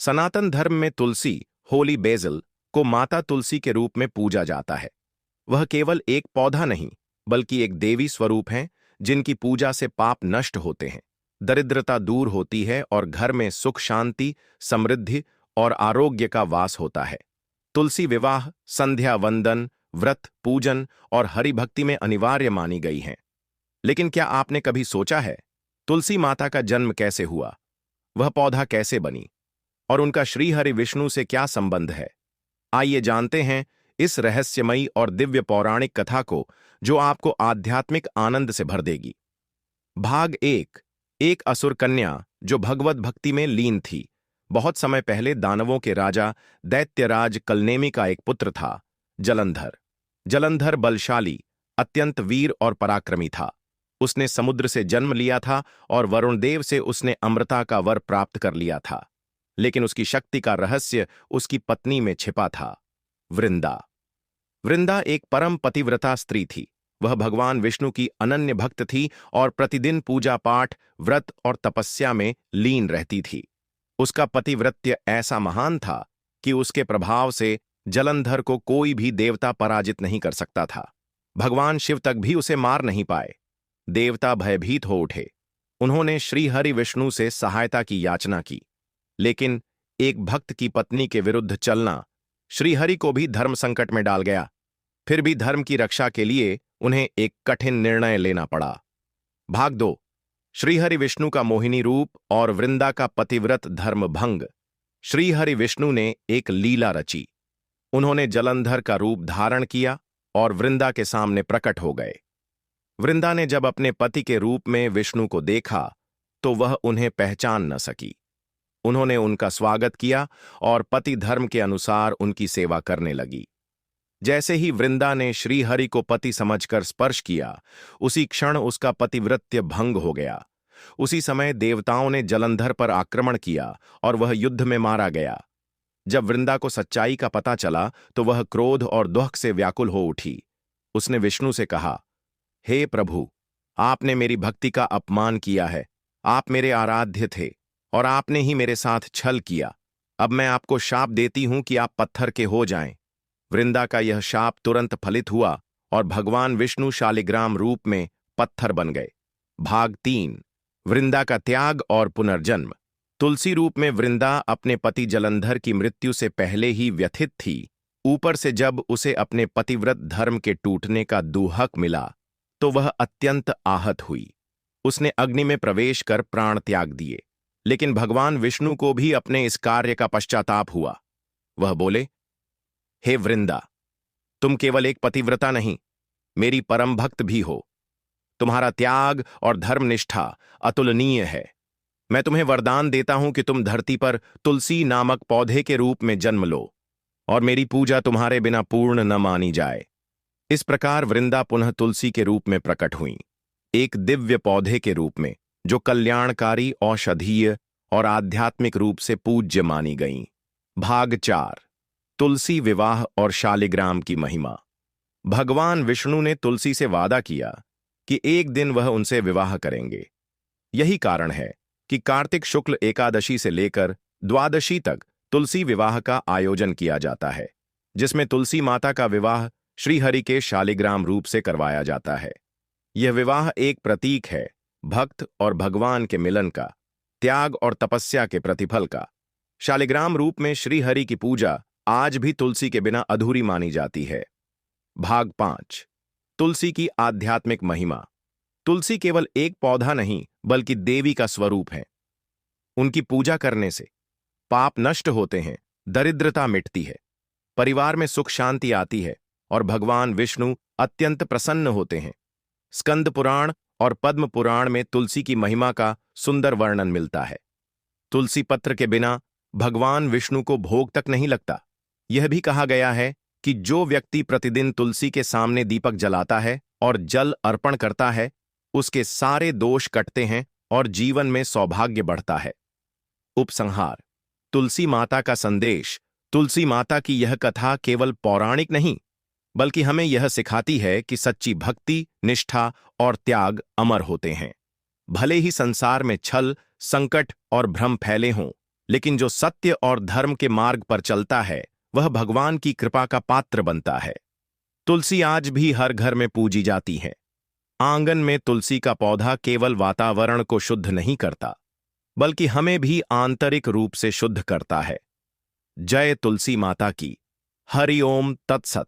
सनातन धर्म में तुलसी, holy basil, को माता तुलसी के रूप में पूजा जाता है। वह केवल एक पौधा नहीं, बल्कि एक देवी स्वरूप हैं, जिनकी पूजा से पाप नष्ट होते हैं, दरिद्रता दूर होती है और घर में सुख, शांति, समृद्धि और आरोग्य का वास होता है। तुलसी विवाह, संध्या वंदन, व्रत, पूजन और हरिभक्ति में अनिवार्य मानी गई हैं। लेकिन क्या आपने कभी सोचा है, तुलसी माता का जन्म कैसे हुआ? वह पौधा कैसे बनी? और उनका श्रीहरि विष्णु से क्या संबंध है? आइए जानते हैं इस रहस्यमयी और दिव्य पौराणिक कथा को, जो आपको आध्यात्मिक आनंद से भर देगी। भाग एक असुर कन्या जो भगवत भक्ति में लीन थी। बहुत समय पहले दानवों के राजा दैत्यराज कलनेमी का एक पुत्र था, जलंधर। जलंधर बलशाली, अत्यंत वीर और पराक्रमी था। उसने समुद्र से जन्म लिया था और वरुण देव से उसने अमृता का वर प्राप्त कर लिया था। लेकिन उसकी शक्ति का रहस्य उसकी पत्नी में छिपा था, वृंदा। वृंदा एक परम पतिव्रता स्त्री थी। वह भगवान विष्णु की अनन्य भक्त थी और प्रतिदिन पूजा पाठ, व्रत और तपस्या में लीन रहती थी। उसका पतिव्रत्य ऐसा महान था कि उसके प्रभाव से जलंधर को कोई भी देवता पराजित नहीं कर सकता था। भगवान शिव तक भी उसे मार नहीं पाए। देवता भयभीत हो उठे। उन्होंने श्रीहरि विष्णु से सहायता की याचना की। लेकिन एक भक्त की पत्नी के विरुद्ध चलना श्रीहरि को भी धर्म संकट में डाल गया। फिर भी धर्म की रक्षा के लिए उन्हें एक कठिन निर्णय लेना पड़ा। भाग 2। श्रीहरि विष्णु का मोहिनी रूप और वृंदा का पतिव्रत धर्म भंग। श्रीहरि विष्णु ने एक लीला रची। उन्होंने जलंधर का रूप धारण किया और वृंदा के सामने प्रकट हो गए। वृंदा ने जब अपने पति के रूप में विष्णु को देखा तो वह उन्हें पहचान न सकी। उन्होंने उनका स्वागत किया और पति धर्म के अनुसार उनकी सेवा करने लगी। जैसे ही वृंदा ने श्रीहरि को पति समझकर स्पर्श किया, उसी क्षण उसका पतिव्रत्य भंग हो गया। उसी समय देवताओं ने जलंधर पर आक्रमण किया और वह युद्ध में मारा गया। जब वृंदा को सच्चाई का पता चला तो वह क्रोध और दुख से व्याकुल हो उठी। उसने विष्णु से कहा, हे प्रभु, आपने मेरी भक्ति का अपमान किया है। आप मेरे आराध्य थे और आपने ही मेरे साथ छल किया। अब मैं आपको शाप देती हूं कि आप पत्थर के हो जाएं। वृंदा का यह शाप तुरंत फलित हुआ और भगवान विष्णु शालिग्राम रूप में पत्थर बन गए। भाग 3। वृंदा का त्याग और पुनर्जन्म। तुलसी रूप में वृंदा अपने पति जलंधर की मृत्यु से पहले ही व्यथित थी। ऊपर से जब उसे अपने पतिव्रत धर्म के टूटने का दुहक मिला तो वह अत्यंत आहत हुई। उसने अग्नि में प्रवेश कर प्राण त्याग दिए। लेकिन भगवान विष्णु को भी अपने इस कार्य का पश्चाताप हुआ। वह बोले, हे वृंदा, तुम केवल एक पतिव्रता नहीं, मेरी परम भक्त भी हो। तुम्हारा त्याग और धर्मनिष्ठा अतुलनीय है। मैं तुम्हें वरदान देता हूं कि तुम धरती पर तुलसी नामक पौधे के रूप में जन्म लो और मेरी पूजा तुम्हारे बिना पूर्ण न मानी जाए। इस प्रकार वृंदा पुनः तुलसी के रूप में प्रकट हुई, एक दिव्य पौधे के रूप में, जो कल्याणकारी, औषधीय और आध्यात्मिक रूप से पूज्य मानी गईं। भाग 4। तुलसी विवाह और शालिग्राम की महिमा। भगवान विष्णु ने तुलसी से वादा किया कि एक दिन वह उनसे विवाह करेंगे। यही कारण है कि कार्तिक शुक्ल एकादशी से लेकर द्वादशी तक तुलसी विवाह का आयोजन किया जाता है, जिसमें तुलसी माता का विवाह श्रीहरि के शालिग्राम रूप से करवाया जाता है। यह विवाह एक प्रतीक है भक्त और भगवान के मिलन का, त्याग और तपस्या के प्रतिफल का। शालिग्राम रूप में श्रीहरि की पूजा आज भी तुलसी के बिना अधूरी मानी जाती है। भाग 5। तुलसी की आध्यात्मिक महिमा। तुलसी केवल एक पौधा नहीं, बल्कि देवी का स्वरूप है। उनकी पूजा करने से पाप नष्ट होते हैं, दरिद्रता मिटती है, परिवार में सुख शांति आती है और भगवान विष्णु अत्यंत प्रसन्न होते हैं। स्कंद पुराण और पद्म पुराण में तुलसी की महिमा का सुंदर वर्णन मिलता है। तुलसी पत्र के बिना भगवान विष्णु को भोग तक नहीं लगता। यह भी कहा गया है कि जो व्यक्ति प्रतिदिन तुलसी के सामने दीपक जलाता है और जल अर्पण करता है, उसके सारे दोष कटते हैं और जीवन में सौभाग्य बढ़ता है। उपसंहार। तुलसी माता का संदेश। तुलसी माता की यह कथा केवल पौराणिक नहीं, बल्कि हमें यह सिखाती है कि सच्ची भक्ति, निष्ठा और त्याग अमर होते हैं। भले ही संसार में छल, संकट और भ्रम फैले हों, लेकिन जो सत्य और धर्म के मार्ग पर चलता है वह भगवान की कृपा का पात्र बनता है। तुलसी आज भी हर घर में पूजी जाती है। आंगन में तुलसी का पौधा केवल वातावरण को शुद्ध नहीं करता, बल्कि हमें भी आंतरिक रूप से शुद्ध करता है। जय तुलसी माता की। हरि ओम तत्सत।